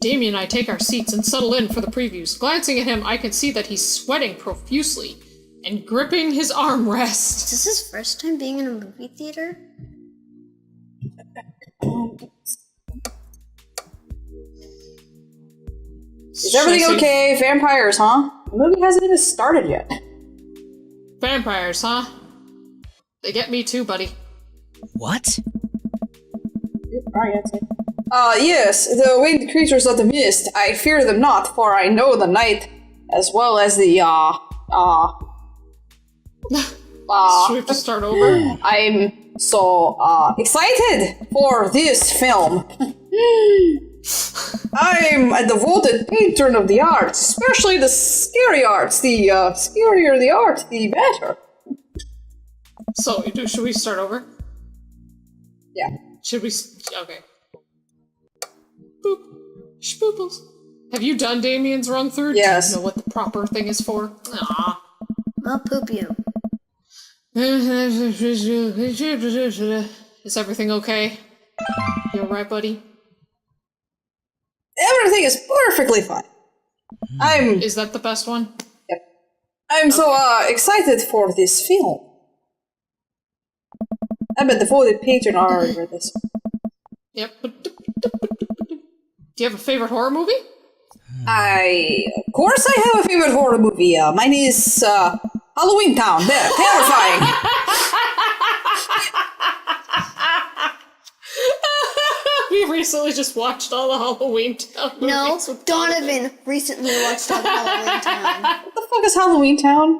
Damien and I take our seats and settle in for the previews. Glancing at him, I can see that he's sweating profusely and gripping his armrest. Is this his first time being in a movie theater? Is everything okay? Vampires, huh? The movie hasn't even started yet. Vampires, huh? They get me too, buddy. What? Yes, the winged creatures of the mist. I fear them not, for I know the night as well as the, Should we have to start over? I'm so, excited for this film. I'm a devoted patron of the arts, especially the scary arts. The, scarier the art, the better. So, should we start over? Yeah. Should we? Okay. Boop. Shpooples. Have you done Damien's run through? Yes. Do you know what the proper thing is for? Aww. I'll poop you. Is everything okay? You alright, buddy? Everything is perfectly fine. Is that the best one? Yep. I'm so, excited for this film. I'm a devoted patron already for this. Yep. Do you have a favorite horror movie? Of course I have a favorite horror movie. Mine is, Halloween Town. There, terrifying. We recently just watched all the Halloween Town movies. No, with Donovan recently watched all the Halloween Town. What the fuck is Halloween Town?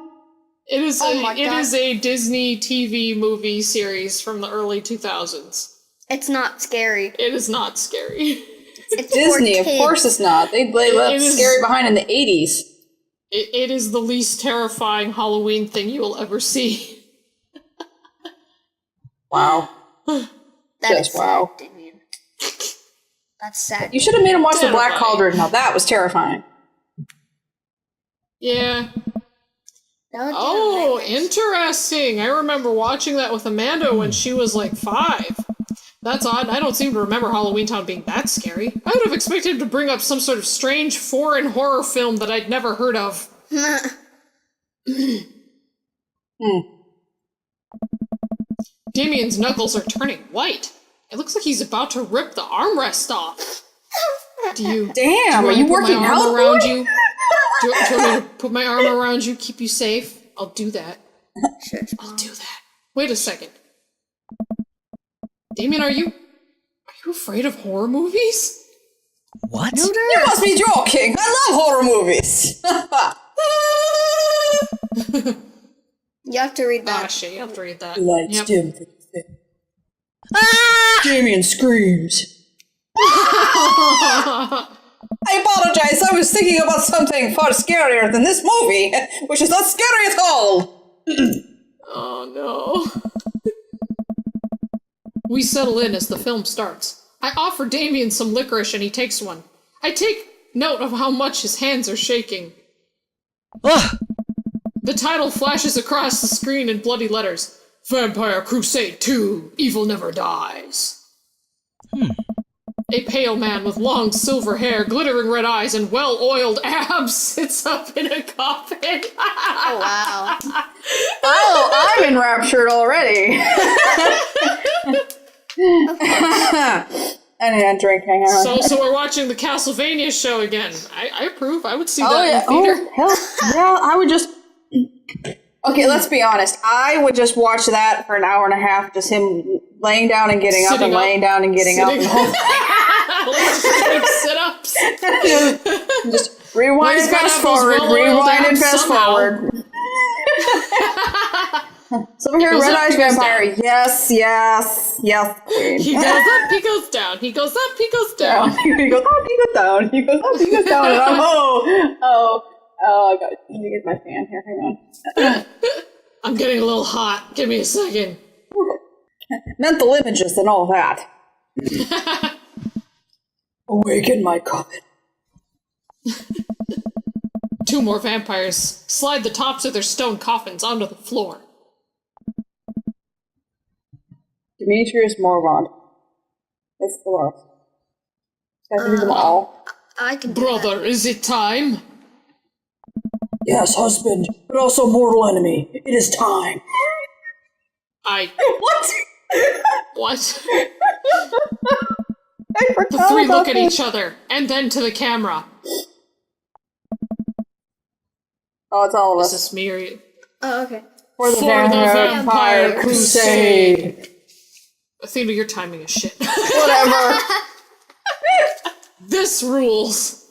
It is my God. it is a Disney TV movie series from the early 2000s. It's not scary. It is not scary. It's Disney, for of kids. course it's not. They left is- Scary Behind in the 80s. It is the least terrifying Halloween thing you will ever see. Wow. That Just is wow. sad, Damien. That's sad. You should have made him watch The Black Terrifying. Cauldron. Now that was terrifying. Yeah. That would Oh, give nightmares. interesting. I remember watching that with Amanda when she was like 5. That's odd. I don't seem to remember Halloween Town being that scary. I would have expected him to bring up some sort of strange foreign horror film that I'd never heard of. Damien's knuckles are turning white. It looks like he's about to rip the armrest off. Do you? Damn, are you working out, around boy? you? Do you want me to put my arm around you, keep you safe? I'll do that. Sure. I'll do that. Wait a second. Damien, are you afraid of horror movies? What? You must be joking. I love horror movies. You have to read Ah, that. shit, you have to read that. Lights Yep. dim. Damien screams. I apologize. I was thinking about something far scarier than this movie, which is not scary at all. Oh no. We settle in as the film starts. I offer Damien some licorice and he takes one. I take note of how much his hands are shaking. Ugh! The title flashes across the screen in bloody letters. Vampire Crusade 2, Evil Never Dies. A pale man with long silver hair, glittering red eyes, and well-oiled abs sits up in a coffin. Oh, wow. Oh, I'm enraptured already. I need a drink. Hang on. So we're watching the Castlevania show again. I approve. I would see Oh, that yeah. in the theater. Oh, hell. Yeah, I would just... Okay, let's be honest. I would just watch that for an hour and a half, just him laying down and getting up Sitting and up. laying down and getting up. Sitting sit-ups. Just rewind He's and gotta fast have those forward, well-oiled rewind and abs fast somehow. forward. So here, goes Red up, Eyes he goes Vampire. down. Yes, queen. He goes up, he goes down. He goes up, he goes down. He goes up, he goes down. He goes up, he goes down. And I'm, I got. Let me get my fan here. Hang on. I'm getting a little hot. Give me a second. Mental images and all that. Awaken my coven. 2 more vampires slide the tops of their stone coffins onto the floor. Demetrius Morvant. That's the last. I can do them all. I can do Brother, that. is it time? Yes, husband, but also mortal enemy. It is time. What? What? I forgot The three about look at this. each other, and then to the camera. Oh, it's all of Is us. this me or you? Oh, okay. For the For the Vampire Vampire Crusade. Athena, your timing is shit. Whatever. This rules.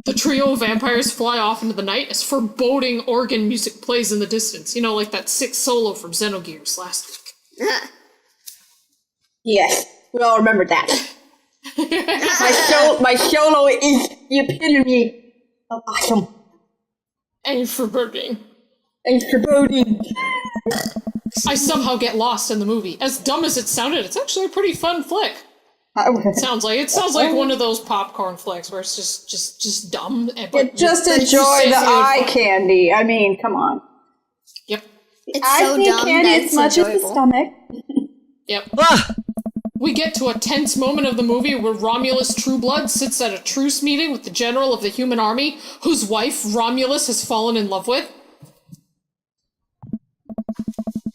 The trio of vampires fly off into the night as foreboding organ music plays in the distance. You know, like that sick solo from Xenogears last week. Yes, we all remember that. my solo is the epitome of awesome And foreboding. and foreboding. I somehow get lost in the movie. As dumb as it sounded, it's actually a pretty fun flick. It sounds like one of those popcorn flicks where it's just dumb. But Just you enjoy say the feel eye fun. candy. I mean, come on. Yep. It's I so need dumb candy that as it's much as the enjoyable. stomach. Yep. Ah! We get to a tense moment of the movie where Romulus Trueblood sits at a truce meeting with the general of the human army, whose wife Romulus has fallen in love with.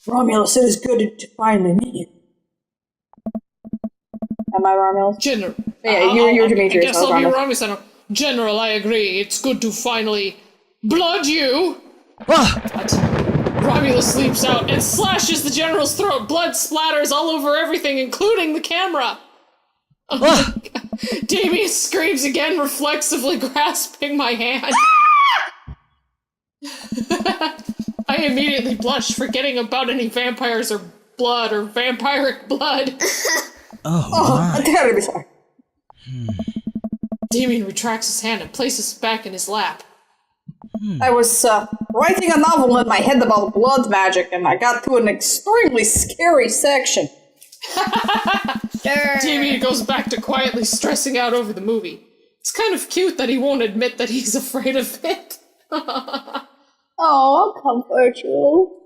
Romulus, it is good to finally meet you. Am I Romulus? General. Yeah, you're Demetrius. I guess I was I'll be Romulus. Romulus. I know. General, I agree. It's good to finally blood you. Ah! But Romulus leaps out and slashes the general's throat. Blood splatters all over everything, including the camera. Ah! Damien screams again, reflexively grasping my hand. I immediately blushed, forgetting about any vampires or blood or vampiric blood. Oh, I gotta be sorry. Damien retracts his hand and places it back in his lap. I was writing a novel in my head about blood magic, and I got to an extremely scary section. Damien goes back to quietly stressing out over the movie. It's kind of cute that he won't admit that he's afraid of it. Oh, I'll comfort you.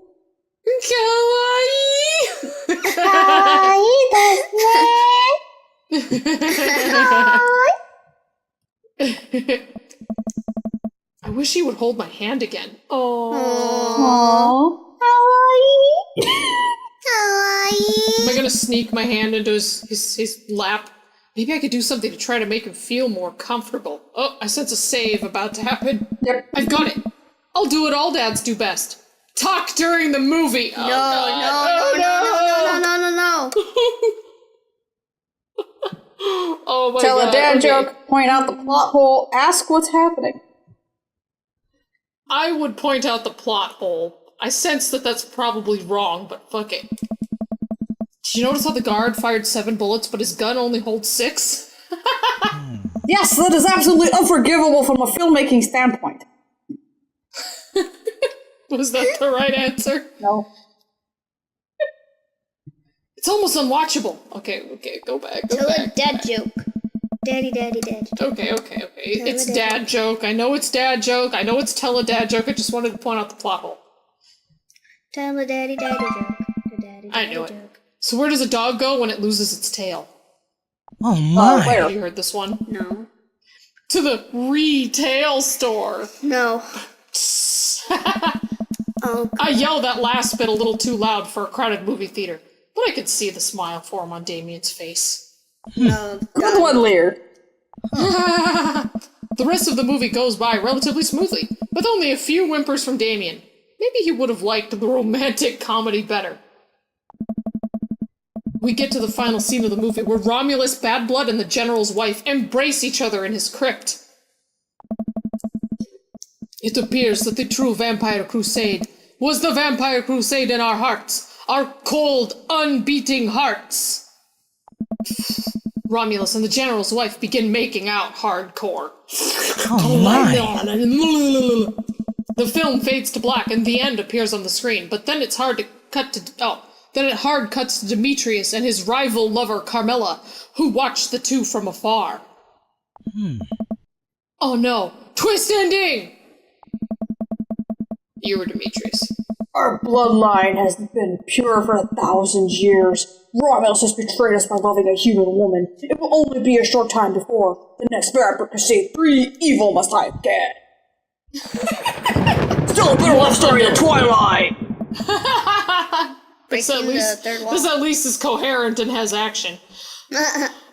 I wish he would hold my hand again. Oh. Am I gonna sneak my hand into his lap? Maybe I could do something to try to make him feel more comfortable. Oh, I sense a save about to happen. Yep. I've got it. I'll do what all dads do best. Talk during the movie. Oh, No. Oh my Tell god. a dad okay. joke, point out the plot hole, ask what's happening. I would point out the plot hole. I sense that that's probably wrong, but fuck it. Did you notice how the guard fired 7 bullets, but his gun only holds 6? Yes, that is absolutely unforgivable from a filmmaking standpoint. Was that the right answer? No. It's almost unwatchable. Okay, go back. Tell a dad joke. Daddy joke. Okay. It's dad joke. I know it's dad joke. I know it's tell a dad joke. I just wanted to point out the plot hole. Tell a daddy joke. I knew it. So where does a dog go when it loses its tail? Oh my! Where? You heard this one? No. To the retail store. No. Oh, I yelled that last bit a little too loud for a crowded movie theater, but I could see the smile form on Damien's face. no. Good one, Lear. The rest of the movie goes by relatively smoothly, with only a few whimpers from Damien. Maybe he would have liked the romantic comedy better. We get to the final scene of the movie where Romulus Bad Blood and the General's wife embrace each other in his crypt. It appears that the true Vampire Crusade was the Vampire Crusade in our hearts, our cold, unbeating hearts. Romulus and the General's wife begin making out hardcore. Oh my! The film fades to black and the end appears on the screen, but then it hard cuts to Demetrius and his rival lover Carmilla, who watch the two from afar. Oh no, twist ending! You were Demetrius. Our bloodline has been pure for 1,000 years. Romulus has betrayed us by loving a human woman. It will only be a short time before the next Vampire Crusade 3 evil must die again. Still a better love story than Twilight! This Breaking the third wall. at least is coherent and has action.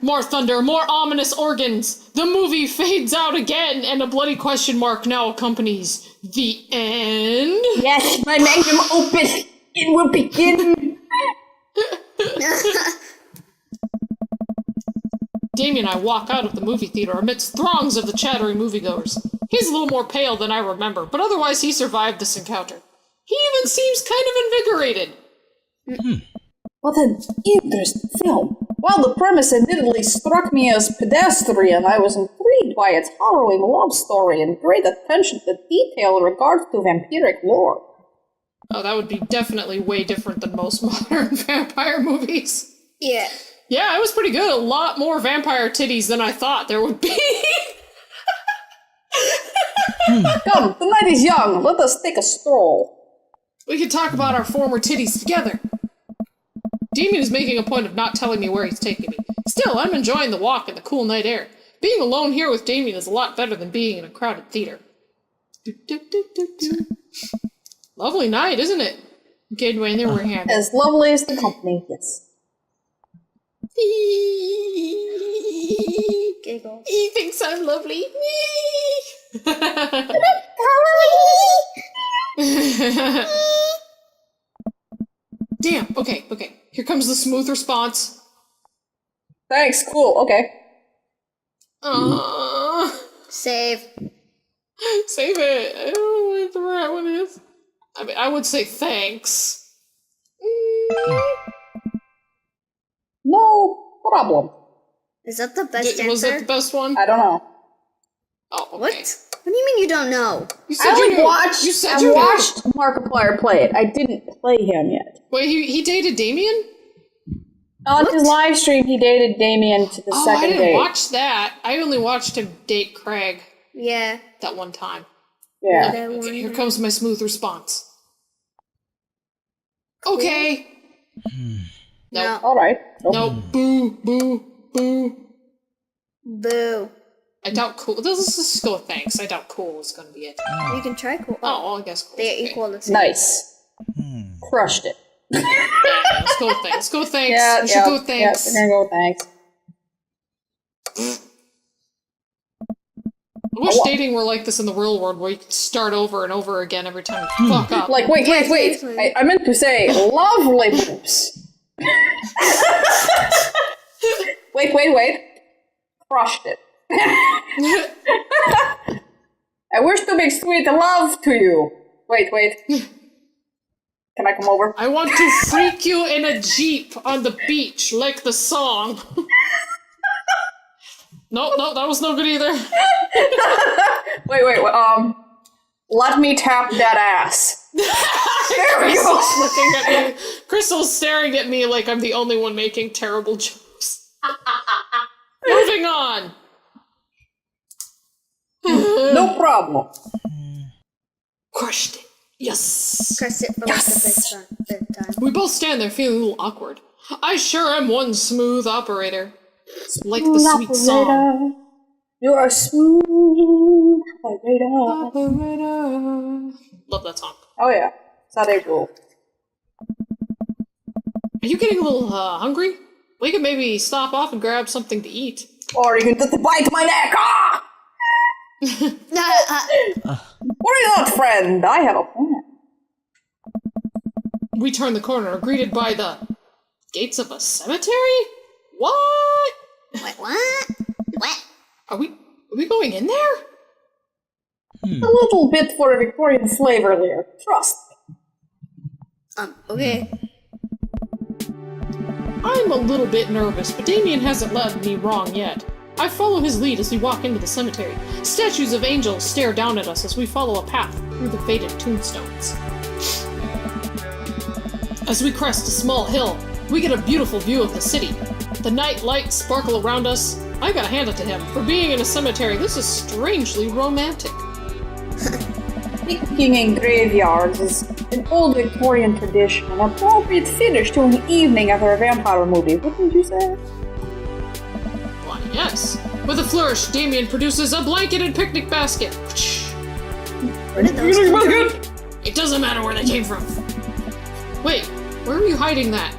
More thunder, more ominous organs. The movie fades out again, and a bloody question mark now accompanies the end. Yes, my magnum opus, it will begin. Damien and I walk out of the movie theater amidst throngs of the chattering moviegoers. He's a little more pale than I remember, but otherwise he survived this encounter. He even seems kind of invigorated. What an interesting film. While the premise admittedly struck me as pedestrian, I was intrigued by its harrowing love story and great attention to detail in regards to vampiric lore. Oh, that would be definitely way different than most modern vampire movies. Yeah. Yeah, it was pretty good. A lot more vampire titties than I thought there would be. Come, the night is young. Let us take a stroll. We could talk about our former titties together. Damien is making a point of not telling me where he's taking me. Still, I'm enjoying the walk and the cool night air. Being alone here with Damien is a lot better than being in a crowded theater. Lovely night, isn't it? Okay, Dwayne, there we're hand. As lovely as the company, yes. Giggles. He thinks I'm lovely. Damn, okay. Here comes the smooth response. Thanks, cool, okay. Save. Save it. I don't know what the right one is. I mean, I would say thanks. No problem. Is that the best answer? Was that the best one? I don't know. Oh, okay. What? What do you mean you don't know? You said you knew. You said you knew. watched Markiplier play it. I didn't play him yet. Wait, he dated Damien? On his live stream, he dated Damien to the I second didn't date. watch that. I only watched him date Craig Yeah. that one time. Yeah. That one. Okay, here comes my smooth response. Okay. No. All right. No. Boo. Boo. I doubt cool. Let's just go with thanks. I doubt cool is going to be it. You can try cool. Oh, well, I guess cool. They're equal the same. Nice. Crushed it. Yeah, let's go with thanks. Let's go with thanks. Yeah, we should go with thanks. Yeah, we're gonna go with thanks. I wish dating were like this in the real world, where you could start over and over again every time you fuck up. Like, wait. I meant to say lovely boobs. Wait. Crushed it. I wish to make sweet love to you. Wait. Can I come over? I want to freak you in a jeep on the beach, like the song. No, that was no good either. Wait. Let me tap that ass. There we go. Crystal's looking at me. Crystal's staring at me like I'm the only one making terrible jokes. Moving on. No problem. Crushed it. Yes. Press it for like the fifth time. We both stand there feeling a little awkward. I sure am one smooth operator. Like the sweet song. You're a smooth operator. Love that song. Oh yeah, that's how they roll. Are you getting a little hungry? We could maybe stop off and grab something to eat. Or you can just bite my neck. Ah! Worry not, friend. I have a plan. We turn the corner, greeted by the gates of a cemetery? What? Wait, what? What? Are we going in there? A little bit for a Victorian flavor there. Trust me. Okay. I'm a little bit nervous, but Damien hasn't led me wrong yet. I follow his lead as we walk into the cemetery. Statues of angels stare down at us as we follow a path through the faded tombstones. As we crest a small hill, we get a beautiful view of the city. The night lights sparkle around us. I gotta hand it to him. For being in a cemetery, this is strangely romantic. picnicking in graveyards is an old Victorian tradition, an appropriate finish to an evening after a vampire movie, wouldn't you say? Why, yes. With a flourish, Damien produces a blanketed picnic basket. Where did those come from? It doesn't matter where they came from. Wait, where are you hiding that?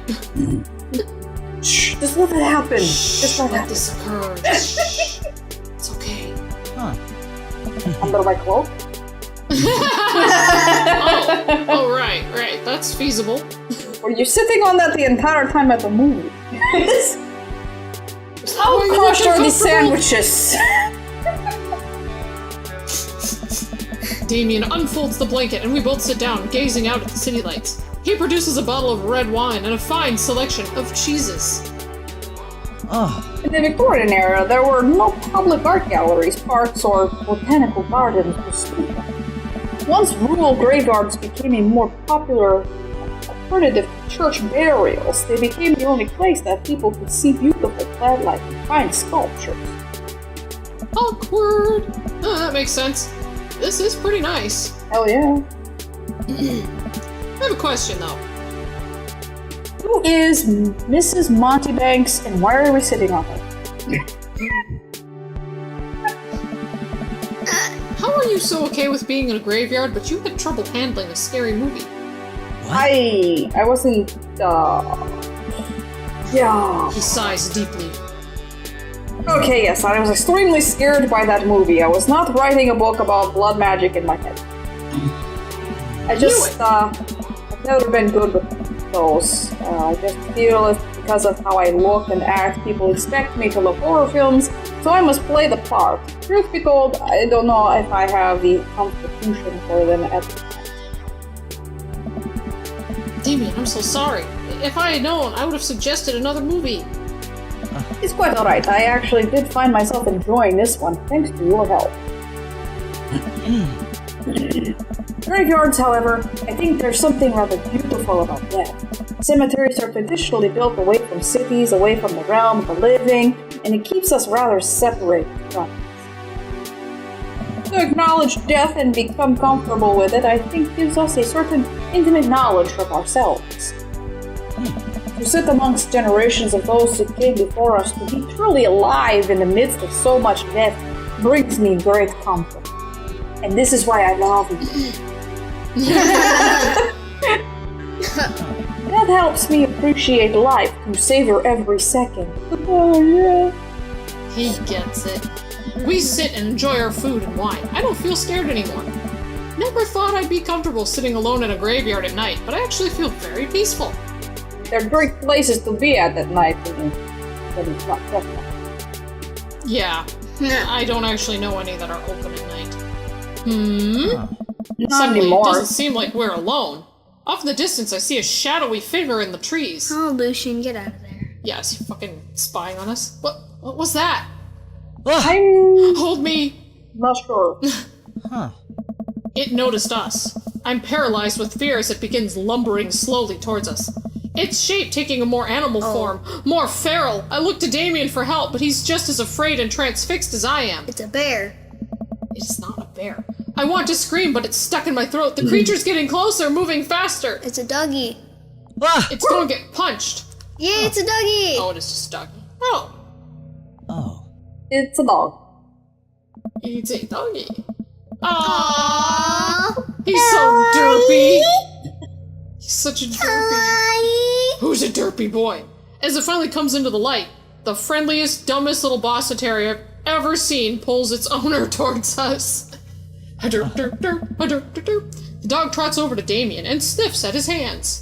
Shh, just let it happen. Just let it Let happen. this occur. Shh. It's okay. Huh. Under my cloak? Oh, right. That's feasible. Were you sitting on that the entire time at the movie? How Were you crushed are looking these comfortable? sandwiches? Damien unfolds the blanket and we both sit down, gazing out at the city lights. He produces a bottle of red wine and a fine selection of cheeses. Oh, In the Victorian era, there were no public art galleries, parks, or botanical gardens to speak of. Once rural graveyards became a more popular alternative to church burials, they became the only place that people could see beautiful plant life and fine sculptures. Awkward. That makes sense. This is pretty nice. Hell yeah. I have a question, though. Who is Mrs. Montebanks, and why are we sitting on her? How are you so okay with being in a graveyard, but you had trouble handling a scary movie? I wasn't, yeah. He sighs deeply. Okay, yes, I was extremely scared by that movie. I was not writing a book about blood magic in my head. I've never been good with those. I just feel it's because of how I look and act, people expect me to love horror films, so I must play the part. Truth be told, I don't know if I have the constitution for them at the time. Damien, I'm so sorry. If I had known, I would have suggested another movie. It's quite alright. I actually did find myself enjoying this one, thanks to your help. Graveyards, however, I think there's something rather beautiful about them. Cemeteries are traditionally built away from cities, away from the realm of the living, and it keeps us rather separated from it. To acknowledge death and become comfortable with it, I think gives us a certain intimate knowledge of ourselves. To sit amongst generations of those who came before us, to be truly alive in the midst of so much death, brings me great comfort. And this is why I love you. That helps me appreciate life, to savor every second. Oh, yeah. He gets it. We sit and enjoy our food and wine. I don't feel scared anymore. Never thought I'd be comfortable sitting alone in a graveyard at night, but I actually feel very peaceful. They're great places to be at night when it's not dark. Yeah, I don't actually know any that are open at night. Not Suddenly, anymore. it doesn't seem like we're alone. Off in the distance, I see a shadowy figure in the trees. Oh, Lucian, get out of there. Yeah, is he fucking spying on us? What was that? I'm Hold me! not sure. huh. It noticed us. I'm paralyzed with fear as it begins lumbering slowly towards us. Its shape taking a more animal form, more feral. I look to Damien for help, but he's just as afraid and transfixed as I am. It's a bear. It is not a bear. I want to scream, but it's stuck in my throat. The creature's getting closer, moving faster. It's a doggy. Ah! It's gonna get punched. Yeah, it's a doggy. Oh, it is just doggy. Oh, Oh. It's a dog. it's a doggy. Aww, Aww. he's so derpy. He's such a derpy. Hi. Who's a derpy boy? As it finally comes into the light, the friendliest, dumbest little Boston Terrier I've ever seen pulls its owner towards us. A derp, derp, derp, a derp, derp, derp. The dog trots over to Damien and sniffs at his hands.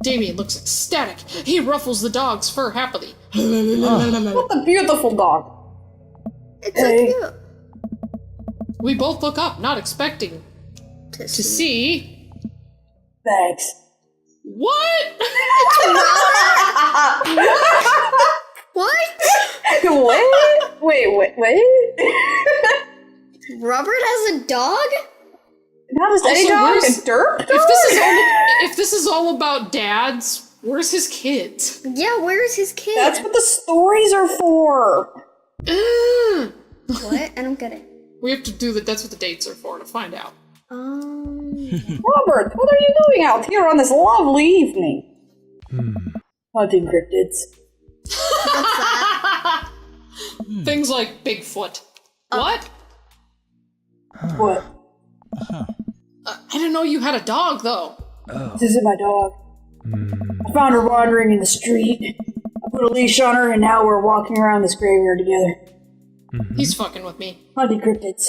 Damien looks ecstatic. He ruffles the dog's fur happily. What a beautiful dog. It's so Hey. cute. We both look up, not expecting To to see... Thanks. What? What? Wait. Robert has a dog? How does any Also, dog where's- a derp dog? If this is all about dads, where's his kids? Yeah, where's his kid? That's what the stories are for. Ugh. What? I don't get it. We have to do that's what the dates are for, to find out. Robert, what are you doing out here on this lovely evening? Hunting cryptids. Things like Bigfoot. What? What? I didn't know you had a dog, though. This is my dog. I found her wandering in the street. I put a leash on her, and now we're walking around this graveyard together. He's fucking with me. Hunting cryptids.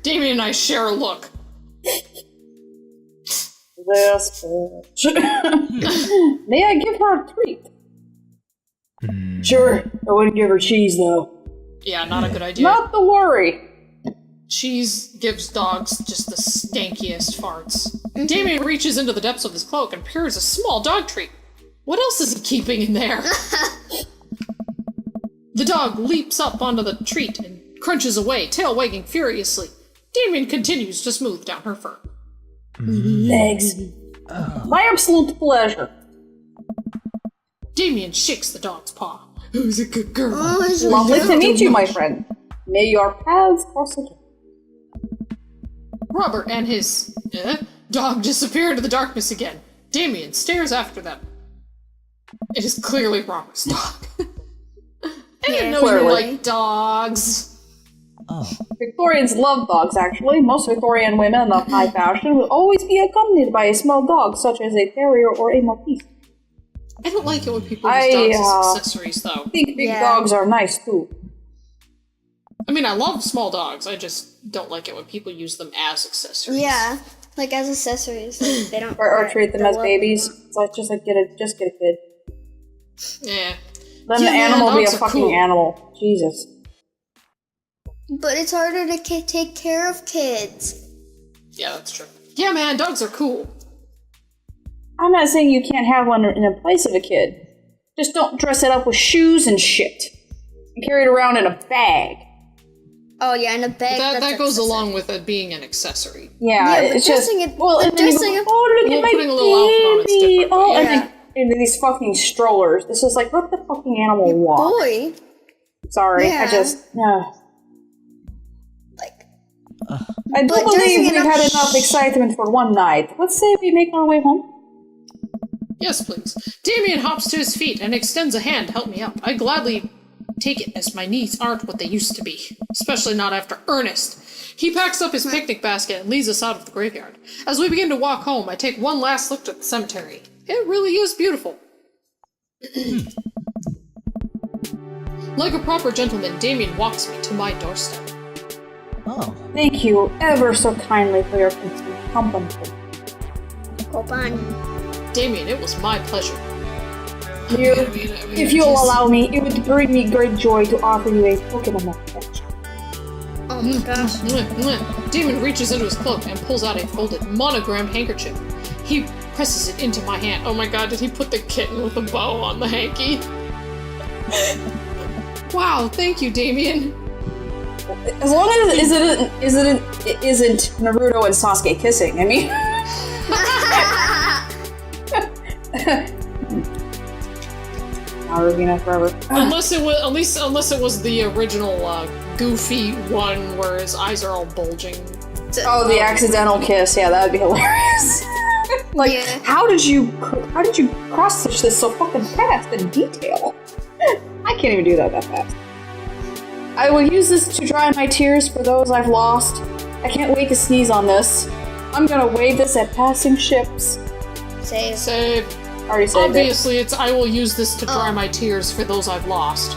Damien and I share a look. This bitch. May I give her a treat? Sure, I wouldn't give her cheese, though. Yeah, not a good idea. Not to worry. Cheese gives dogs just the stankiest farts. Damien reaches into the depths of his cloak and peers a small dog treat. What else is he keeping in there? The dog leaps up onto the treat and crunches away, tail wagging furiously. Damien continues to smooth down her fur. Thanks. My absolute pleasure. Damien shakes the dog's paw. Who's a good girl? Lovely to meet you, my friend. May your paths cross again. Robert and his dog disappear into the darkness again. Damien stares after them. It is clearly Robert's dog. I didn't know you liked dogs. Oh. Victorians love dogs, actually. Most Victorian women of high fashion will always be accompanied by a small dog, such as a terrier or a maltese. I don't like it when people use dogs as accessories, though. I think big dogs are nice, too. I mean, I love small dogs. I just don't like it when people use them as accessories. Yeah, like as accessories. Like they don't. Or treat them as babies. It's like, just get a kid. Yeah. Let the animal be a fucking animal. Jesus. But it's harder to take care of kids. Yeah, that's true. Yeah, man, dogs are cool. I'm not saying you can't have one in a place of a kid. Just don't dress it up with shoes and shit. And carry it around in a bag. Oh yeah, in a bag. That goes along with it being an accessory. Yeah, it's just and then dressing you it. go, oh, look at my Putting a little outfit on it's baby. different, Oh, but and into these fucking strollers. This is like, let the fucking animal walk. Boy. Sorry, Yeah. I just. Like. I don't believe we've had enough excitement for one night. Let's say we make our way home. Yes, please. Damien hops to his feet and extends a hand to help me up. I gladly take it, as my knees aren't what they used to be. Especially not after Ernest. He packs up his picnic basket and leads us out of the graveyard. As we begin to walk home, I take one last look at the cemetery. It really is beautiful. Like a proper gentleman, Damien walks me to my doorstep. Oh. Thank you ever so kindly for your company. Hold on. Damien, it was my pleasure. If you'll allow me, it would bring me great joy to offer you a token of my affection. Oh my gosh. Damien reaches into his cloak and pulls out a folded, monogrammed handkerchief. He presses it into my hand. Oh my god, did he put the kitten with a bow on the hanky? Wow, thank you, Damien. As long as it isn't Naruto and Sasuke kissing, I mean. Forever. Unless it was the original Goofy one where his eyes are all bulging. Oh, the accidental kiss. Yeah, that would be hilarious. How did you cross stitch this so fucking fast in detail? I can't even do that fast. I will use this to dry my tears for those I've lost. I can't wait to sneeze on this. I'm gonna wave this at passing ships. Save. Already saved Obviously, it's I will use this to dry my tears for those I've lost.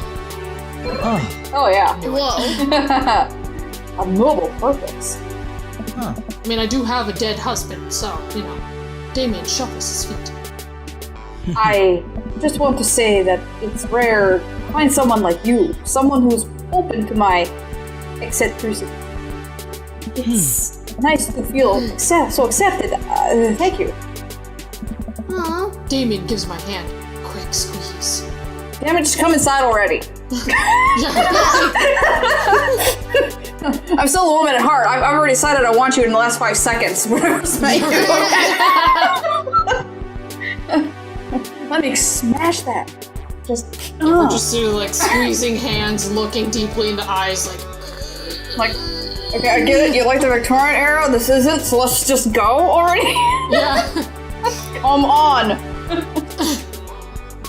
Oh yeah. Whoa. A noble purpose. I mean, I do have a dead husband, so, you know. Damien shuffles his feet. I just want to say that it's rare to find someone like you. Someone who's open to my eccentricity. It's nice to feel so accepted. Thank you. Aww. Damien gives my hand a quick squeeze. Damn it, just come inside already. I'm still a woman at heart. I've already decided I want you in the last 5 seconds. Let me smash that. We're just sort of like squeezing hands, looking deeply into eyes, like, Like, okay, I get it. You like the Victorian era. This isn't. So let's just go already. Yeah. I'm on.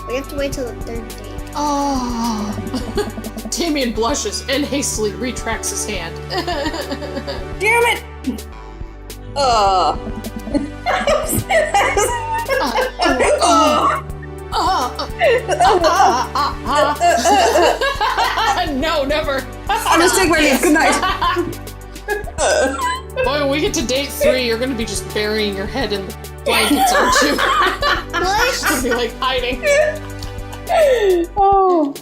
We have to wait till the third date. Oh. Damien blushes and hastily retracts his hand. Damn it! No, never. I'll just take my leave. Good night. Boy, when we get to date 3, you're gonna be just burying your head in the blankets, aren't you? Just gonna be like hiding. Oh.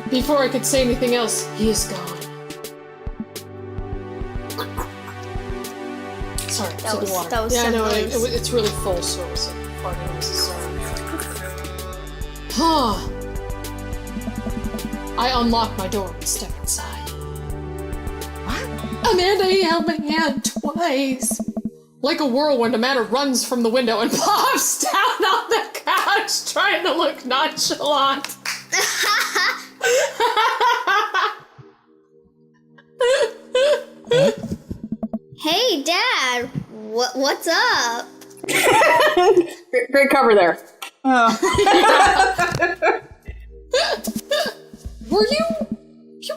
Before I could say anything else, he is gone. Sorry, That was- water. that was yeah, some no, noise. it's really full, so it was like farting noises. Huh. I unlock my door and step inside. What? Amanda held my hand twice. Like a whirlwind, Amanda runs from the window and pops down on the couch, trying to look nonchalant. Hey, Dad. What's up? Great cover there. Oh. Were you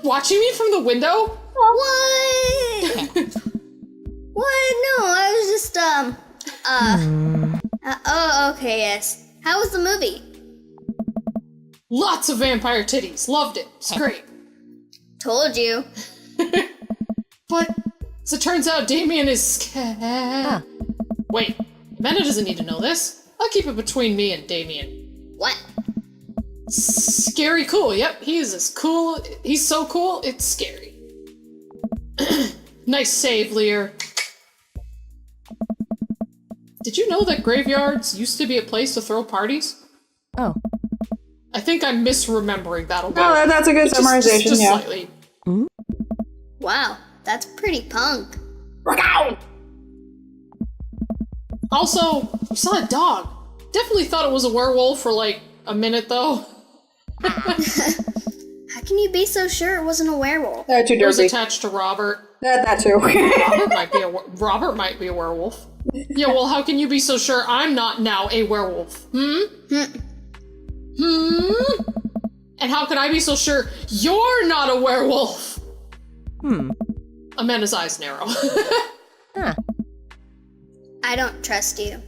watching me from the window? What? What? No, I was just, oh, okay, yes. How was the movie? Lots of vampire titties. Loved it. It's great. Told you. But, as it turns out, Damien is scared. Wait, Amanda doesn't need to know this. I'll keep it between me and Damien. What? Scary cool. Yep, he is as cool. He's so cool, it's scary. Nice save, Lear. Did you know that graveyards used to be a place to throw parties? Oh. I think I'm misremembering that a little. No, that's a good summarization, just yeah. slightly. Wow, that's pretty punk. Rock out! Also, we saw a dog. Definitely thought it was a werewolf for like a minute though. How can you be so sure it wasn't a werewolf? They're too It was dirty. attached to Robert. That too. Robert might be a werewolf. Yeah, well, how can you be so sure I'm not now a werewolf? Hmm? And how can I be so sure you're not a werewolf? Amanda's eyes narrow. I don't trust you.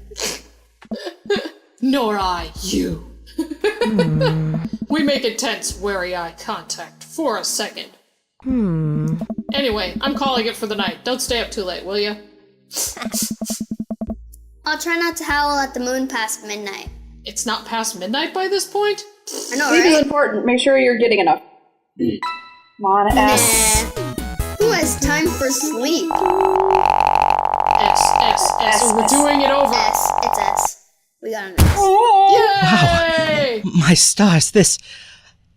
Nor I you. We make intense, wary eye contact for a second. Anyway, I'm calling it for the night. Don't stay up too late, will ya? I'll try not to howl at the moon past midnight. It's not past midnight by this point? I know, Sleep is right? important. Make sure you're getting enough. Come on, S. Nah. Who has time for sleep? S. We're doing it over. S. It's S. We got an S. Yay! My stars, this...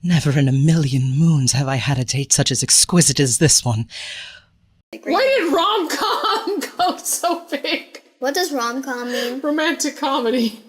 Never in a million moons have I had a date such as exquisite as this one. Why did rom-com go so big? What does rom-com mean? Romantic comedy.